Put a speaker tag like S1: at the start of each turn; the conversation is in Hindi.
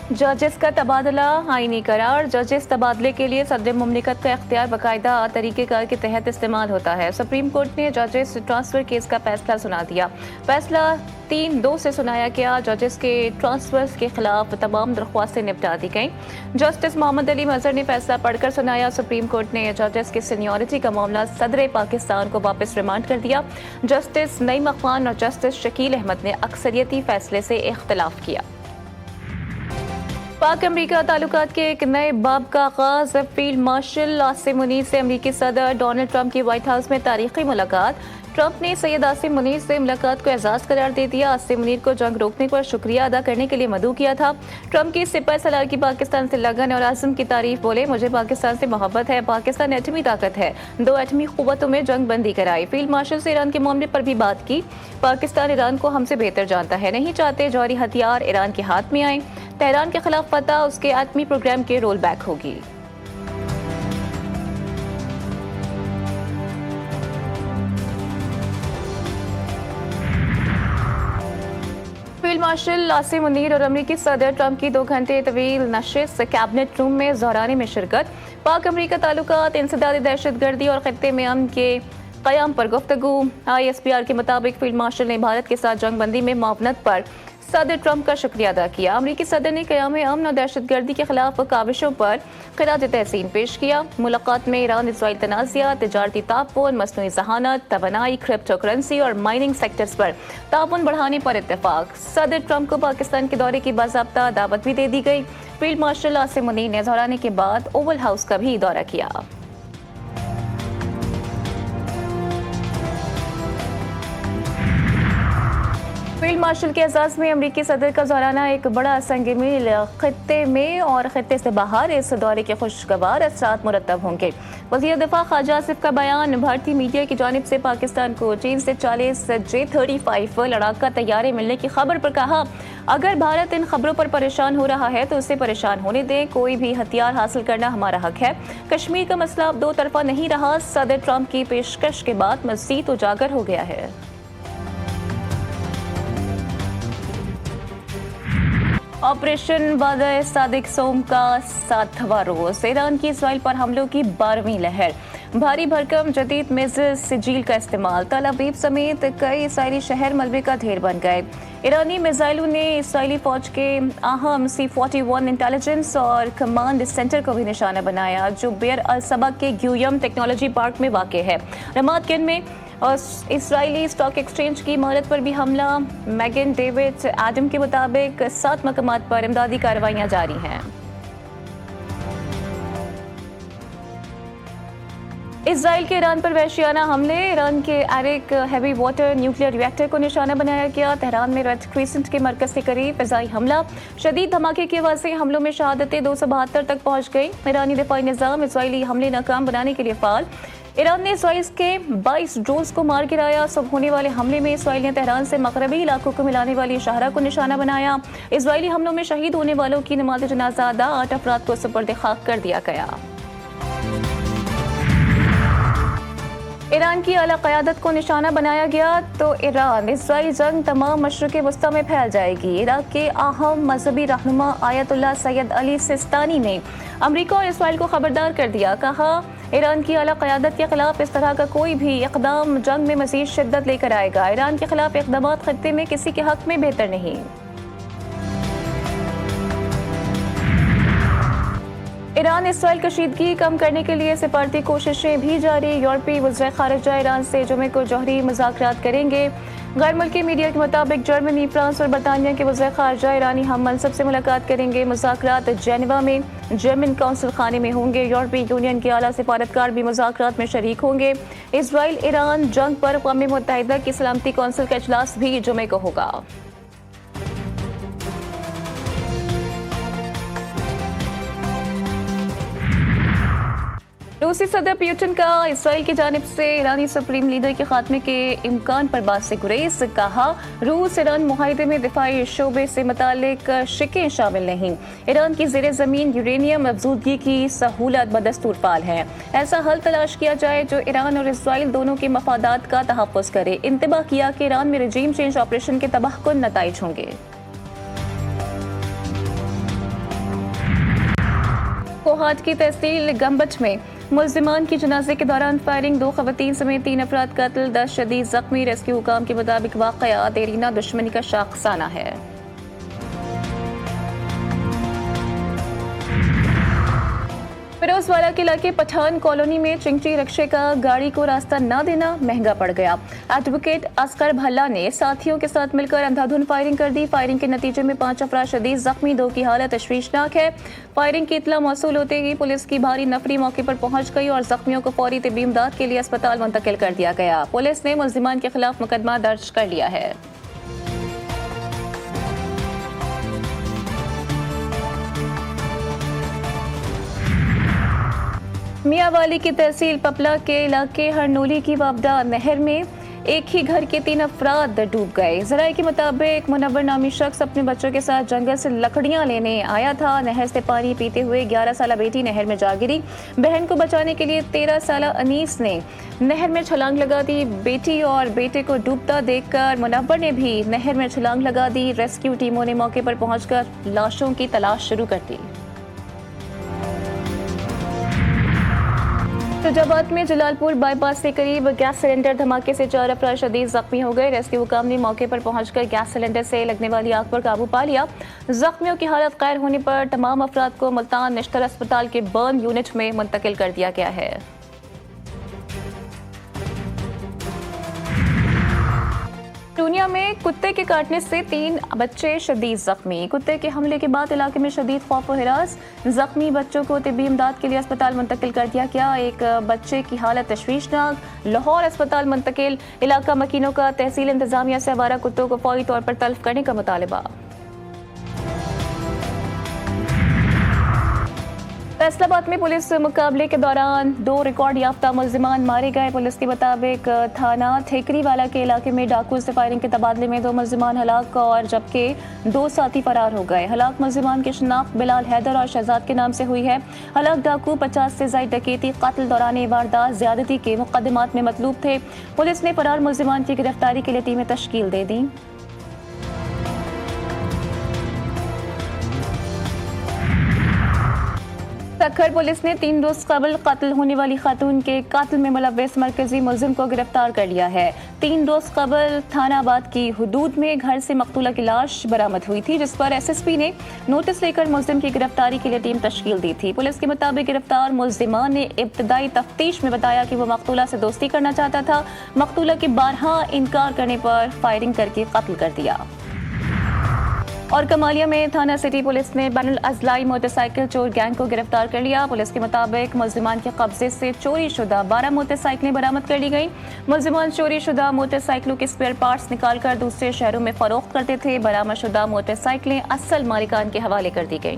S1: जजेस का तबादला आईनी करार। जजेस तबादले के लिए सदर मुमलिकत का इख्तियार बाकायदा तरीक़ेकार के तहत इस्तेमाल होता है। सुप्रीम कोर्ट ने जजेस ट्रांसफ़र केस का फैसला सुना दिया। फैसला 3-2 से सुनाया गया। जजेस के ट्रांसफर्स के खिलाफ तमाम दरख्वास्तें निपटा दी गईं। जस्टिस मोहम्मद अली मजहर ने फैसला पढ़कर सुनाया। सुप्रीम कोर्ट ने जजेस की सीनियरिटी का मामला सदर पाकिस्तान को वापस रिमांड कर दिया। जस्टिस नईम अख्वान और जस्टिस शकील अहमद ने अक्सरियती फैसले से इख्तलाफ किया। पाक अमरीका ताल्लुकात के एक नए बाब का आगाज। फील्ड मार्शल आसिम मुनीर से अमरीकी सदर डोनाल्ड ट्रंप की व्हाइट हाउस में तारीखी मुलाकात। ट्रंप ने सैयद आसिम मुनीर से मुलाकात को एजाज करार दे दिया। आसिम मुनीर को जंग रोकने पर शुक्रिया अदा करने के लिए मदऊ किया था। ट्रंप की सिपह सलार की पाकिस्तान से लगन और आज़म की तारीफ। बोले, मुझे पाकिस्तान से मोहब्बत है। पाकिस्तान एटमी ताकत है। 2 एटमी कुव्वतों में जंग बंदी कराई। फील्ड मार्शल से ईरान के मामले पर भी बात की। पाकिस्तान ईरान को हमसे बेहतर जानता है, नहीं चाहते जौहरी हथियार ईरान के हाथ में आए। तेहरान के खिलाफ फतह उसके एटमी प्रोग्राम के रोल बैक होगी। फील्ड मार्शल आसिम मुनीर और अमरीकी सदर ट्रंप की 2 घंटे तवील नशिस्त कैबिनेट रूम में ज़हरानी में शिरकत। पाक अमरीका ताल्लुकात, इंसदादी दहशतगर्दी और खत्ते में अमन के क़याम पर गुफ्तगू। ISPR के मुताबिक फील्ड मार्शल ने भारत के साथ जंग बंदी में मुआवनत पर सदर ट्रंप का शुक्रिया अदा किया। अमरीकी सदर ने क़याम अमन और दहशतगर्दी के खिलाफ काविशों पर खिराज तहसीन पेश किया। मुलाकात में ईरान इसराइल तनाज़ा, तिजारती ताउन, मसनूई ज़हानत, तवानाई, क्रिप्टो करेंसी और माइनिंग सेक्टर्स पर ताउन बढ़ाने पर इत्तेफाक। सदर ट्रंप को पाकिस्तान के दौरे की बाज़ाब्ता दावत भी दे दी गई। फील्ड मार्शल आसिम मुनीर ने ज़हराने के बाद ओवल हाउस का भी दौरा किया। फील्ड मार्शल के एजाज में अमरीकी सदर का ज़हराना एक बड़ा संग मील खत्ते में और खत्ते से बाहर। इस दौरे के खुशगवार असरात मुरतब होंगे। वज़ीर दिफा ख्वाजा आसिफ का बयान। भारतीय मीडिया की जानिब से पाकिस्तान को चीन से 40 J-35 लड़ाका तैयारे मिलने की खबर पर कहा, अगर भारत इन खबरों पर परेशान हो रहा है तो उसे परेशान होने दें। कोई भी हथियार हासिल करना हमारा हक है। कश्मीर का मसला अब 2 तरफा नहीं रहा। सदर ट्रंप की पेशकश के बाद मज़ीद उजागर हो गया है। ऑपरेशन वादा सादिक सोम का 7वां रोज। ईरान की इसराइल पर हमलों की 12वीं लहर। भारी भरकम जदीद मिज़ाइल सिजील का इस्तेमाल। तल अवीव समेत कई इसराइली शहर मलबे का ढेर बन गए। ईरानी मिसाइलों ने इसराइली फौज के अहम C-41 इंटेलिजेंस और कमांड सेंटर को भी निशाना बनाया, जो बेर अल सबा के ग्यूयम टेक्नोलॉजी पार्क में वाक़ है। रमात गन में और इसराइली स्टॉक एक्सचेंज की इमारत पर भी हमला। मैगन डेविड एडम के मुताबिक 7 मकामात पर इमदादी कार्रवाइयां जारी हैं। इसराइल के ईरान पर वहशियाना हमले। ईरान के Arak heavy water nuclear reactor को निशाना बनाया गया। तेहरान में रेड क्रिसेंट के मरकज के करीब फ़िज़ाई हमला। शदीद धमाके की वजह से हमलों में शहादतें 272 तक पहुंच गई। ईरानी दिफाई निज़ाम इसराइली हमले नाकाम बनाने के लिए फ़ाल। ईरान ने इसराइल के 22 ड्रोन्स को मार गिराया। सुबह होने वाले हमले में इसराइल ने तेहरान से मगरबी इलाकों को मिलाने वाली शाहरा को निशाना बनाया। इसराइली हमलों में शहीद होने वालों की नमाज जनाजा अदा। 8 अफराद को सुपर्द खाक कर दिया गया। ईरान की आला क़यादत को निशाना बनाया गया तो ईरान इसराइल जंग तमाम मशरिक़ वस्ता में फैल जाएगी। इराक़ के अहम मजहबी रहनुमा आयतुल्लाह सैयद अली सिस्तानी ने अमरीका और इसराइल को खबरदार कर दिया। कहा, ईरान की आला क़यादत के खिलाफ इस तरह का कोई भी इक़दाम जंग में मज़ीद शिद्दत लेकर आएगा। ईरान के खिलाफ इक़दाम खत्ते में किसी के हक़ में बेहतर नहीं। ईरान इसराइल कशीदगी कम करने के लिए सिफारती कोशिशें भी जारी। यूरोपीय वज़ीर ख़ारिजा ईरान से जुमे को जौहरी मुज़ाकरात करेंगे। गैर मुल्की मीडिया के मुताबिक जर्मनी, फ्रांस और बरतानिया के वज़ीर ख़ारिजा ईरानी हम मनसब से मुलाकात करेंगे। मुज़ाकरात जेनेवा में जर्मन कौंसल खाने में होंगे। यूरोपीय यूनियन के आला सिफारतकार भी मुज़ाकरात में शरीक होंगे। इसराइल ईरान जंग पर अक़वाम मुत्तहिदा की सलामती कौंसिल का इजलास भी जुमे को होगा। रूसी सदर पुतिन का इसराइल की जानिब से ईरानी सुप्रीम लीडर के खात्मे के इम्कान पर बात से गुरेज। कहा, रूस ईरान मुआहदे में दिफाई शोबे से मुतालिक शिकें शामिल नहीं। ईरान की ज़ेरे ज़मीन यूरेनियम अफजूदगी की सहूलत बदस्तूर फाल है। ऐसा हल तलाश किया जाए जो ईरान और इसराइल दोनों के मफादात का तहफ़्फ़ुज़ करे। इंतबाह किया कि ईरान में रजीम चेंज ऑपरेशन के तबाहकुन नताइज होंगे। कोहाट की तहसील गंबच में मुल्जिमान की जनाजे के दौरान फायरिंग, 2 खवातीन समेत 3 अफराद कत्ल, 10 शदीद जख्मी। रेस्क्यू हुकाम के मुताबिक वाकया देरीना दुश्मनी का शाखसाना है। फिरोजवाला के इलाके पठान कॉलोनी में चिंगटी रिक्शे का गाड़ी को रास्ता न देना महंगा पड़ गया। एडवोकेट असगर भल्ला ने साथियों के साथ मिलकर अंधाधुंध फायरिंग कर दी। फायरिंग के नतीजे में 5 अफराद शदीद जख्मी, 2 की हालत तशवीशनाक है। फायरिंग की इतला मौसूल होते ही पुलिस की भारी नफरी मौके पर पहुंच गई और जख्मियों को फौरी तिब्बी इमदाद के लिए अस्पताल मुंतकिल कर दिया गया। पुलिस ने मुल्जिमान के खिलाफ मुकदमा दर्ज कर लिया है। मियावाली की तहसील पपला के इलाके हरनोली की वाबदा नहर में एक ही घर के 3 अफराद डूब गए। जराये के मुताबिक मुनव्वर नामी शख्स अपने बच्चों के साथ जंगल से लकड़ियां लेने आया था। नहर से पानी पीते हुए 11 साला बेटी नहर में जा गिरी। बहन को बचाने के लिए 13 साला अनीस ने नहर में छलांग लगा दी। बेटी और बेटे को डूबता देखकर मुनव्वर ने भी नहर में छलांग लगा दी। रेस्क्यू टीमों ने मौके पर पहुंचकर लाशों की तलाश शुरू कर दी। फिरोजाबाद में जलालपुर बाईपास के करीब गैस सिलेंडर धमाके से 4 अफराद शदीद जख्मी हो गए। रेस्क्यू हुकाम ने मौके पर पहुंचकर गैस सिलेंडर से लगने वाली आग पर काबू पा लिया। जख्मियों की हालत गैर होने पर तमाम अफराद को मुल्तान नेशनल अस्पताल के बर्न यूनिट में मुंतकिल कर दिया गया है। पूर्णिया में कुत्ते के काटने से 3 बच्चे शदीद जख्मी। कुत्ते के हमले के बाद इलाके में शदीद खौफ व हिरास। जख्मी बच्चों को तिब्बी इमदाद के लिए अस्पताल मुंतकिल कर दिया गया। एक बच्चे की हालत तशवीशनाक, लाहौर अस्पताल मुंतकिल। इलाका मकीनों का तहसील इंतजामिया से आवारा कुत्तों को फौरी तौर पर तल्फ करने का मुतालबा। फैसलाबाद में पुलिस मुकाबले के दौरान 2 रिकॉर्ड याफ्ता मुल्जिमान मारे गए। पुलिस के मुताबिक थाना ठेकरीवाला के इलाके में डाकू से फायरिंग के तबादले में 2 मुल्जिमान हलाक और जबकि 2 साथी फरार हो गए। हलाक मुल्जिमान की शिनाख्त बिलाल हैदर और शहजाद के नाम से हुई है। हलाक डाकू 50 से ज्यादा डकैती, कत्ल, दौरान वारदात, ज्यादती के मुकदमात में मतलूब थे। पुलिस ने फरार मुल्जिमान की गिरफ्तारी के लिए टीमें तश्कील दे दी। सक्खर पुलिस ने 3 रोज कबल कत्ल होने वाली खातून के कातिल में मुलव्वस मरकजी मुल्जिम को गिरफ्तार कर लिया है। 3 रोज कबल थानाबाद की हुदूद में घर से मकतूला की लाश बरामद हुई थी, जिस पर SSP ने नोटिस लेकर मुल्जिम की गिरफ्तारी के लिए टीम तश्कील दी थी। पुलिस के मुताबिक गिरफ्तार मुल्जिमान ने इब्तदाई तफ्तीश में बताया कि वो मकतूला से दोस्ती करना चाहता था। मकतूला के बारहा इनकार करने पर फायरिंग करके कत्ल कर दिया। और कमालिया में थाना सिटी पुलिस ने बैनुल अजलाई मोटरसाइकिल चोर गैंग को गिरफ्तार कर लिया। पुलिस के मुताबिक मुल्जिमान के कब्जे से चोरी शुदा 12 मोटरसाइकिलें बरामद कर ली गई। मुल्जिमान चोरी शुदा मोटरसाइकिलों के स्पेयर पार्ट्स निकालकर दूसरे शहरों में फरोख्त करते थे। बरामद शुदा मोटरसाइकिलें असल मालिकान के हवाले कर दी गई।